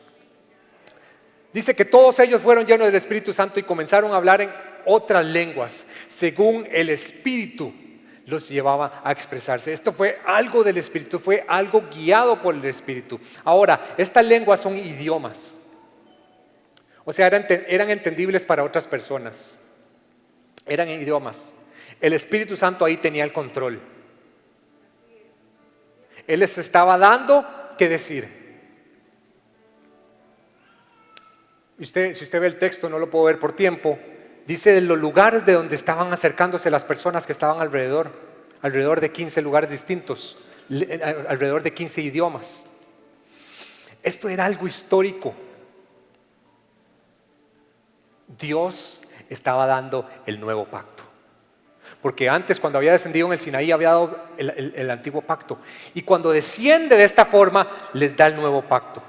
Dice que todos ellos fueron llenos del Espíritu Santo y comenzaron a hablar en otras lenguas, según el Espíritu los llevaba a expresarse. Esto fue algo del Espíritu, fue algo guiado por el Espíritu. Ahora, estas lenguas son idiomas. O sea, eran entendibles para otras personas. Eran idiomas. El Espíritu Santo ahí tenía el control. Él les estaba dando qué decir. Si usted ve el texto, no lo puedo ver por tiempo, dice de los lugares de donde estaban acercándose las personas que estaban alrededor de 15 lugares distintos, alrededor de 15 idiomas. Esto era algo histórico. Dios estaba dando el nuevo pacto. Porque antes, cuando había descendido en el Sinaí, había dado el antiguo pacto. Y cuando desciende de esta forma, les da el nuevo pacto.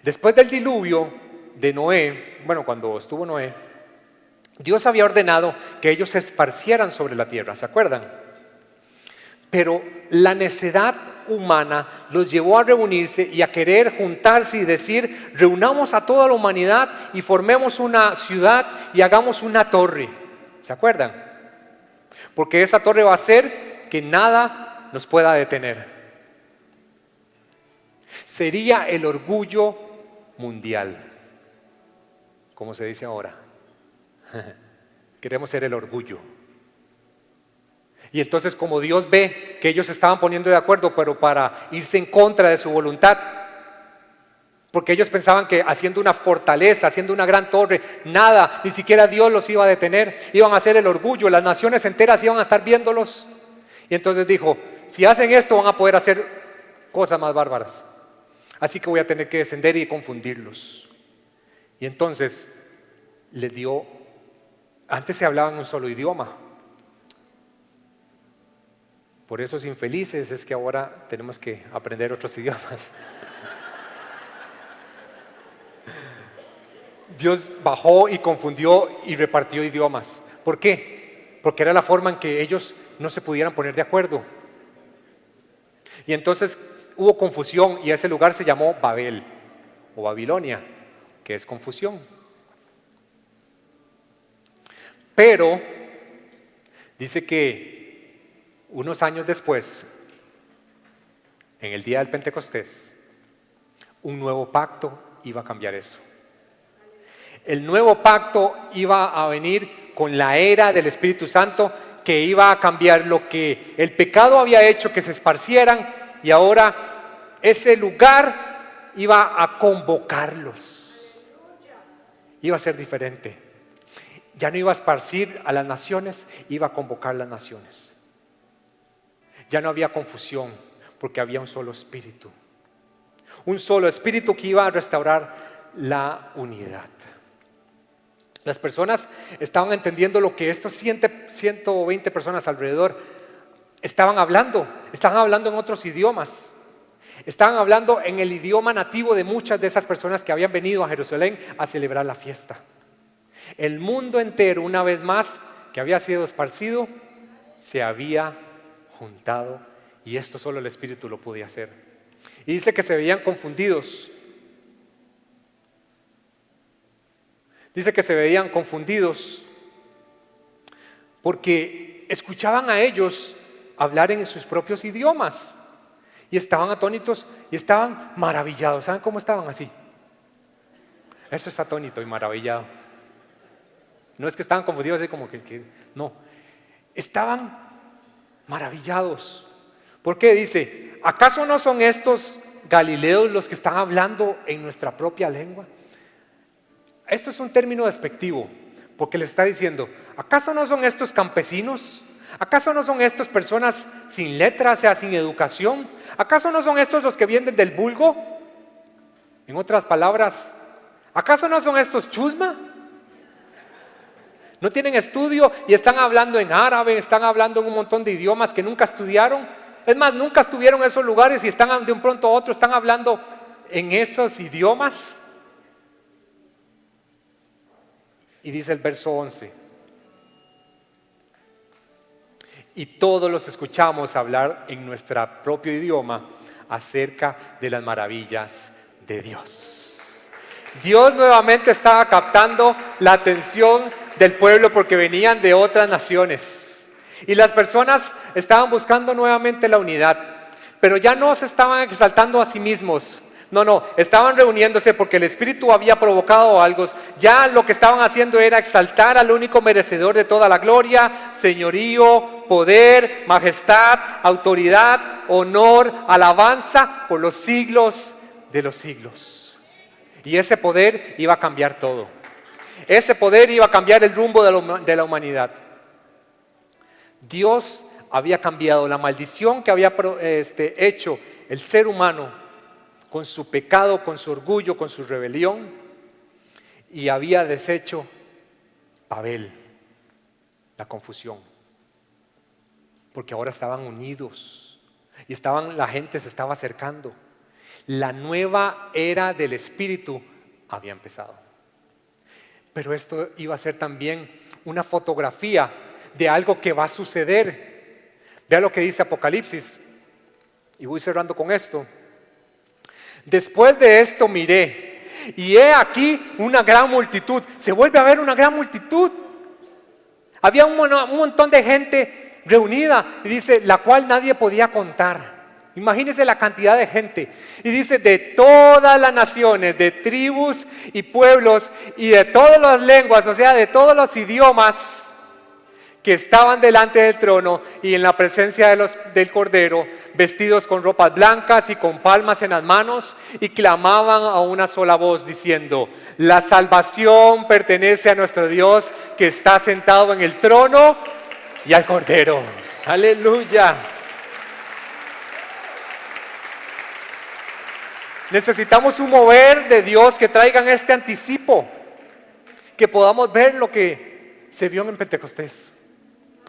Después del diluvio de Noé, bueno, cuando estuvo Noé, Dios había ordenado que ellos se esparcieran sobre la tierra, ¿se acuerdan? Pero la necedad humana los llevó a reunirse y a querer juntarse y decir: reunamos a toda la humanidad y formemos una ciudad y hagamos una torre. ¿Se acuerdan? Porque esa torre va a hacer que nada nos pueda detener. Sería el orgullo mundial, como se dice ahora. Queremos ser el orgullo. Y entonces, como Dios ve que ellos se estaban poniendo de acuerdo, pero para irse en contra de su voluntad, porque ellos pensaban que haciendo una fortaleza, haciendo una gran torre, nada, ni siquiera Dios los iba a detener, iban a hacer el orgullo, las naciones enteras iban a estar viéndolos. Y entonces dijo: si hacen esto van a poder hacer cosas más bárbaras, así que voy a tener que descender y confundirlos. Y entonces les dio, antes se hablaban un solo idioma. Por esos infelices es que ahora tenemos que aprender otros idiomas. Dios bajó y confundió y repartió idiomas. ¿Por qué? Porque era la forma en que ellos no se pudieran poner de acuerdo. Y entonces hubo confusión y ese lugar se llamó Babel o Babilonia, que es confusión. Pero dice que unos años después, en el día del Pentecostés, un nuevo pacto iba a cambiar eso. El nuevo pacto iba a venir con la era del Espíritu Santo, que iba a cambiar lo que el pecado había hecho que se esparcieran, y ahora ese lugar iba a convocarlos. Iba a ser diferente. Ya no iba a esparcir a las naciones, iba a convocar las naciones. Ya no había confusión, porque había un solo espíritu. Un solo espíritu que iba a restaurar la unidad. Las personas estaban entendiendo lo que estos 120 personas alrededor estaban hablando en otros idiomas. Estaban hablando en el idioma nativo de muchas de esas personas que habían venido a Jerusalén a celebrar la fiesta. El mundo entero, una vez más, que había sido esparcido, se había juntado, y esto solo el Espíritu lo podía hacer. Y dice que se veían confundidos. Dice que se veían confundidos porque escuchaban a ellos hablar en sus propios idiomas y estaban atónitos y estaban maravillados. ¿Saben cómo estaban así? Eso es atónito y maravillado. No es que estaban confundidos así como que no. Estaban maravillados. ¿Por qué? Dice: ¿acaso no son estos galileos los que están hablando en nuestra propia lengua? Esto es un término despectivo, porque les está diciendo: ¿acaso no son estos campesinos? ¿Acaso no son estos personas sin letras, o sea, sin educación? ¿Acaso no son estos los que vienen del vulgo? En otras palabras, ¿acaso no son estos chusma? No tienen estudio y están hablando en árabe, están hablando en un montón de idiomas que nunca estudiaron. Es más, nunca estuvieron en esos lugares y están de un pronto a otro, están hablando en esos idiomas. Y dice el verso 11: y todos los escuchamos hablar en nuestro propio idioma acerca de las maravillas de Dios. Dios nuevamente estaba captando la atención del pueblo porque venían de otras naciones. Y las personas estaban buscando nuevamente la unidad, pero ya no se estaban exaltando a sí mismos. No, estaban reuniéndose porque el Espíritu había provocado algo. Ya lo que estaban haciendo era exaltar al único merecedor de toda la gloria, señorío, poder, majestad, autoridad, honor, alabanza por los siglos de los siglos. Y ese poder iba a cambiar todo. ese poder iba a cambiar el rumbo de la humanidad. Dios había cambiado la maldición que había hecho el ser humano con su pecado, con su orgullo, con su rebelión, y había deshecho Babel, la confusión, porque ahora estaban unidos y la gente se estaba acercando. La nueva era del Espíritu había empezado. Pero esto iba a ser también una fotografía de algo que va a suceder. Vea lo que dice Apocalipsis, y voy cerrando con esto. Después de esto miré, y he aquí una gran multitud. Se vuelve a ver una gran multitud. Había un montón de gente reunida, y dice, la cual nadie podía contar. Imagínense la cantidad de gente. Y dice, de todas las naciones, de tribus y pueblos y de todas las lenguas, o sea, de todos los idiomas que estaban delante del trono y en la presencia del Cordero, vestidos con ropas blancas y con palmas en las manos, y clamaban a una sola voz diciendo, la salvación pertenece a nuestro Dios que está sentado en el trono y al Cordero. Aleluya. Necesitamos un mover de Dios que traigan este anticipo, que podamos ver lo que se vio en Pentecostés.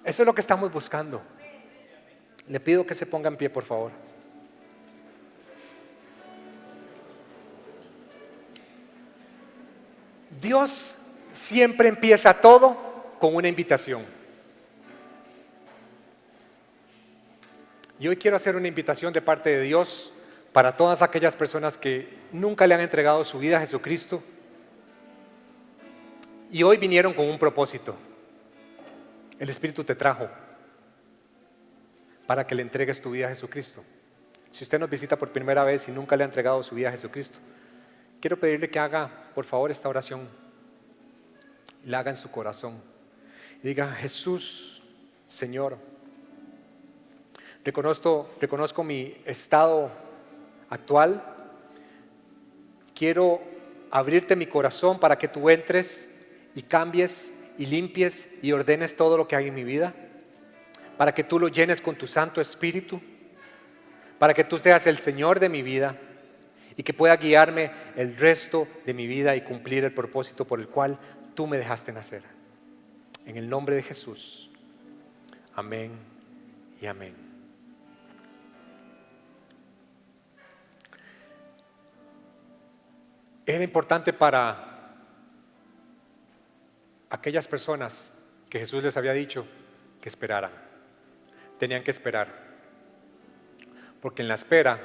Eso es lo que estamos buscando. Le pido que se ponga en pie, por favor. Dios siempre empieza todo con una invitación. Y hoy quiero hacer una invitación de parte de Dios para todas aquellas personas que nunca le han entregado su vida a Jesucristo y hoy vinieron con un propósito. El Espíritu te trajo para que le entregues tu vida a Jesucristo. Si usted nos visita por primera vez y nunca le ha entregado su vida a Jesucristo, quiero pedirle que haga, por favor, esta oración. La haga en su corazón. Y diga, Jesús, Señor, reconozco mi estado actual. Quiero abrirte mi corazón para que tú entres y cambies y limpies y ordenes todo lo que hay en mi vida, para que tú lo llenes con tu Santo Espíritu, para que tú seas el Señor de mi vida y que pueda guiarme el resto de mi vida y cumplir el propósito por el cual tú me dejaste nacer. En el nombre de Jesús. Amén y amén. Era importante para aquellas personas que Jesús les había dicho que esperaran. Tenían que esperar, porque en la espera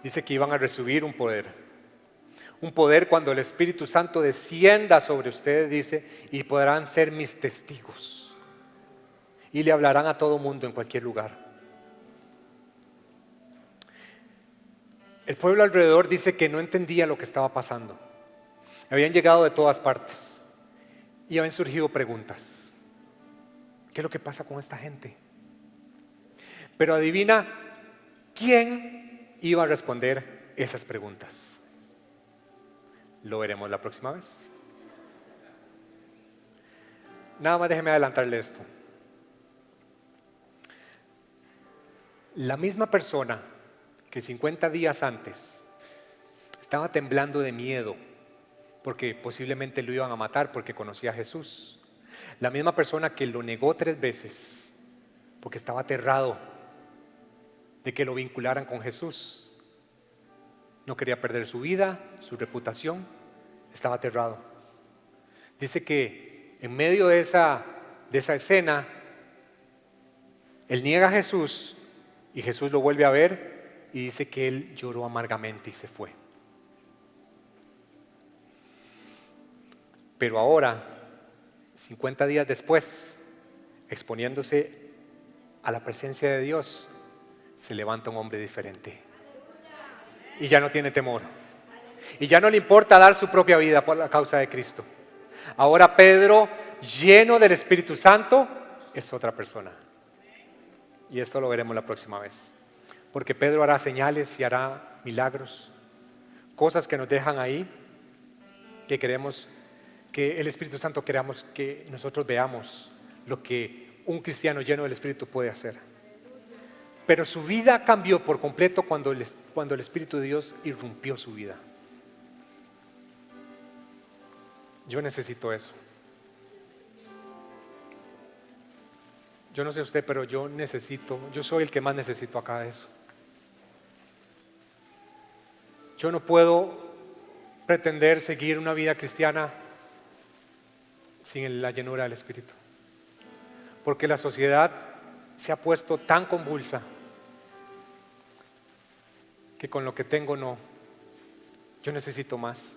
dice que iban a recibir un poder cuando el Espíritu Santo descienda sobre ustedes, dice, y podrán ser mis testigos y le hablarán a todo mundo en cualquier lugar. El pueblo alrededor dice que no entendía lo que estaba pasando. Habían llegado de todas partes y habían surgido preguntas. ¿Qué es lo que pasa con esta gente? Pero adivina quién iba a responder esas preguntas. Lo veremos la próxima vez. Nada más déjeme adelantarle esto. La misma persona que 50 días antes estaba temblando de miedo porque posiblemente lo iban a matar porque conocía a Jesús, la misma persona que lo negó 3 veces porque estaba aterrado de que lo vincularan con Jesús, no quería perder su vida, su reputación, estaba aterrado. Dice que en medio de esa escena, él niega a Jesús y Jesús lo vuelve a ver y dice que él lloró amargamente y se fue. Pero ahora, 50 días después, exponiéndose a la presencia de Dios, se levanta un hombre diferente y ya no tiene temor y ya no le importa dar su propia vida por la causa de Cristo. Ahora Pedro, lleno del Espíritu Santo, es otra persona, y esto lo veremos la próxima vez, porque Pedro hará señales y hará milagros, cosas que nos dejan ahí, que queremos que el Espíritu Santo queramos que nosotros veamos lo que un cristiano lleno del Espíritu puede hacer. Pero su vida cambió por completo cuando el Espíritu de Dios irrumpió su vida. Yo necesito eso. Yo no sé usted, pero yo soy el que más necesito acá de eso. Yo no puedo pretender seguir una vida cristiana sin la llenura del Espíritu, porque la sociedad se ha puesto tan convulsa que con lo que tengo no, yo necesito más.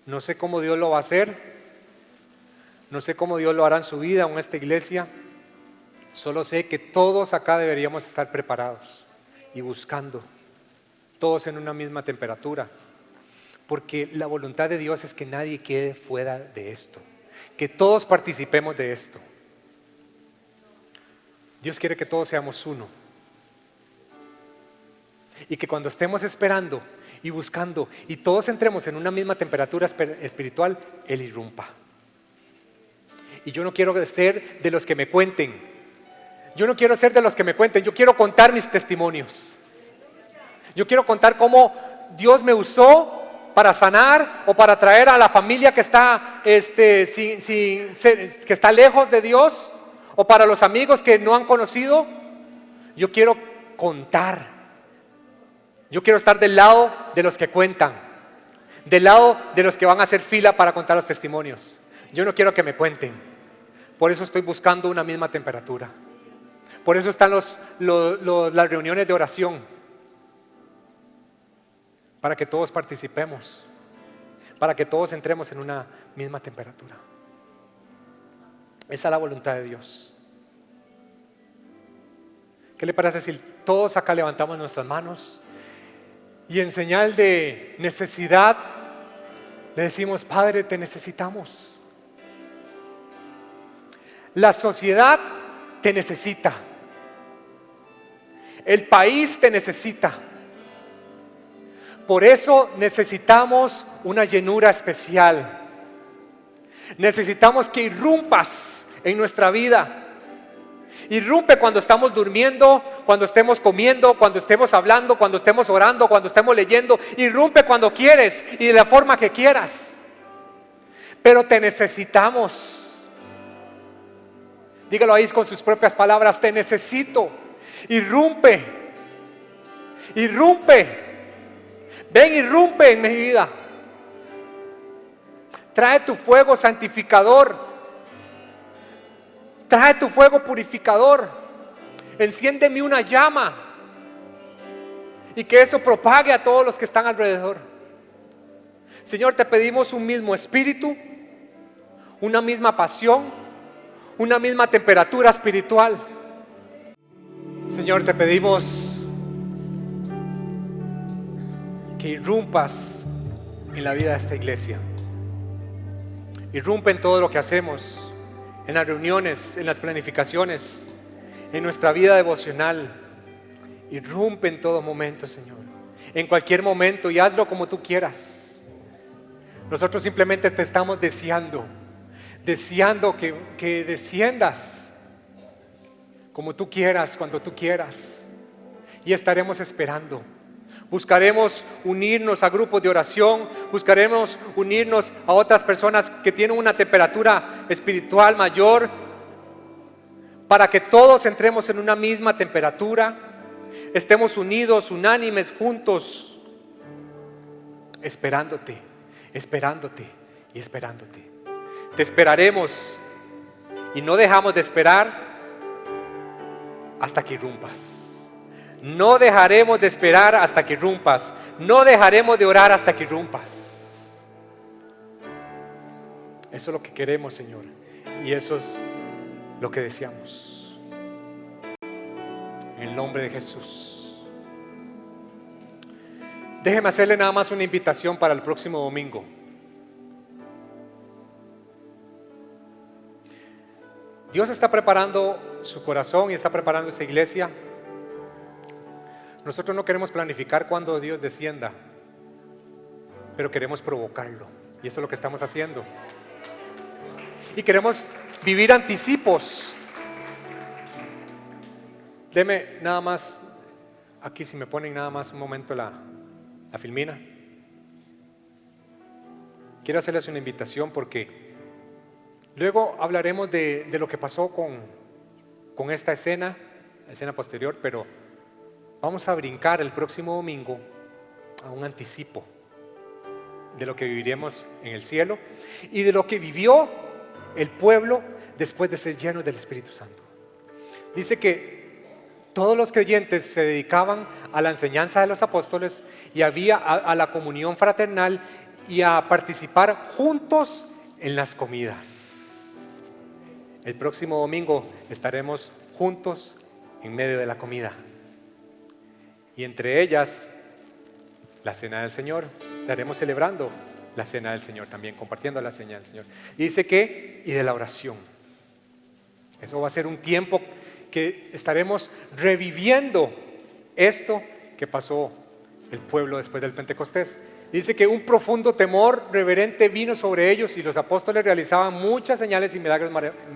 No sé cómo Dios lo va a hacer, no sé cómo Dios lo hará en su vida o en esta iglesia, solo sé que todos acá deberíamos estar preparados y buscando, todos en una misma temperatura, porque la voluntad de Dios es que nadie quede fuera de esto, que todos participemos de esto. Dios quiere que todos seamos uno y que cuando estemos esperando y buscando y todos entremos en una misma temperatura espiritual, Él irrumpa. Y yo no quiero ser de los que me cuenten, yo quiero contar mis testimonios. Yo quiero contar cómo Dios me usó para sanar o para traer a la familia que está, que está lejos de Dios, o para los amigos que no han conocido. Yo quiero contar. Yo quiero estar del lado de los que cuentan, del lado de los que van a hacer fila para contar los testimonios. Yo no quiero que me cuenten. Por eso estoy buscando una misma temperatura. Por eso están las reuniones de oración, para que todos participemos, para que todos entremos en una misma temperatura. Esa es la voluntad de Dios. ¿Qué le parece si todos acá levantamos nuestras manos y en señal de necesidad le decimos: Padre, te necesitamos? La sociedad te necesita, el país te necesita. Por eso necesitamos una llenura especial. Necesitamos que irrumpas en nuestra vida. Irrumpe cuando estamos durmiendo, cuando estemos comiendo, cuando estemos hablando, cuando estemos orando, cuando estemos leyendo. Irrumpe cuando quieres y de la forma que quieras. Pero te necesitamos. Dígalo ahí con sus propias palabras: te necesito. Irrumpe. Irrumpe. Ven, irrumpe en mi vida. Trae tu fuego santificador. Trae tu fuego purificador. Enciéndeme una llama. Y que eso propague a todos los que están alrededor. Señor, te pedimos un mismo espíritu, una misma pasión, una misma temperatura espiritual. Señor, te pedimos que irrumpas en la vida de esta iglesia. Irrumpe en todo lo que hacemos, en las reuniones, en las planificaciones, en nuestra vida devocional. Irrumpe en todo momento, Señor, en cualquier momento, y hazlo como tú quieras. Nosotros simplemente te estamos deseando que desciendas como tú quieras, cuando tú quieras, y estaremos esperando. Buscaremos unirnos a grupos de oración, buscaremos unirnos a otras personas que tienen una temperatura espiritual mayor, para que todos entremos en una misma temperatura, estemos unidos, unánimes, juntos, esperándote y esperándote. Te esperaremos y no dejamos de esperar hasta que irrumpas. No dejaremos de esperar hasta que irrumpas. No dejaremos de orar hasta que irrumpas. Eso es lo que queremos, Señor, y eso es lo que deseamos. En el nombre de Jesús. Déjeme hacerle nada más una invitación para el próximo domingo. Dios está preparando su corazón y está preparando esa iglesia. Nosotros no queremos planificar cuándo Dios descienda. pero queremos provocarlo. Y eso es lo que estamos haciendo. Y queremos vivir anticipos. Deme nada más, aquí si me ponen nada más un momento la filmina. Quiero hacerles una invitación porque luego hablaremos de lo que pasó con esta escena, la escena posterior, pero vamos a brincar el próximo domingo a un anticipo de lo que viviremos en el cielo y de lo que vivió el pueblo después de ser llenos del Espíritu Santo. Dice que todos los creyentes se dedicaban a la enseñanza de los apóstoles y había a la comunión fraternal y a participar juntos en las comidas. El próximo domingo estaremos juntos en medio de la comida y entre ellas la cena del Señor. Estaremos celebrando la cena del Señor también, compartiendo la cena del Señor. Y dice que, y de la oración. Eso va a ser un tiempo que estaremos reviviendo esto que pasó el pueblo después del Pentecostés. Dice que un profundo temor reverente vino sobre ellos y los apóstoles realizaban muchas señales y milagros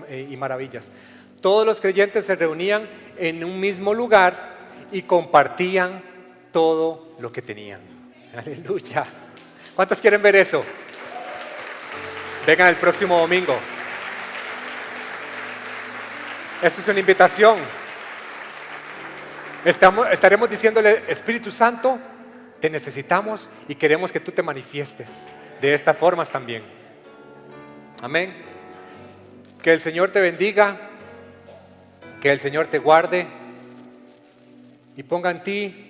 y maravillas. Todos los creyentes se reunían en un mismo lugar y compartían todo lo que tenían. Aleluya. ¿Cuántos quieren ver eso? Vengan el próximo domingo. Esta es una invitación. Estaremos diciéndole: Espíritu Santo, te necesitamos y queremos que tú te manifiestes de estas formas también. Amén. Que el Señor te bendiga, que el Señor te guarde y ponga en ti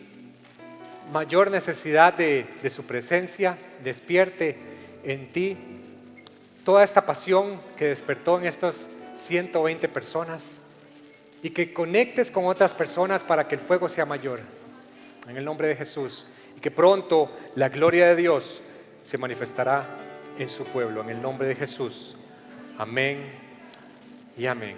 mayor necesidad de su presencia. Despierte en ti toda esta pasión que despertó en estas 120 personas y que conectes con otras personas para que el fuego sea mayor, en el nombre de Jesús, y que pronto la gloria de Dios se manifestará en su pueblo, en el nombre de Jesús. Amén y amén.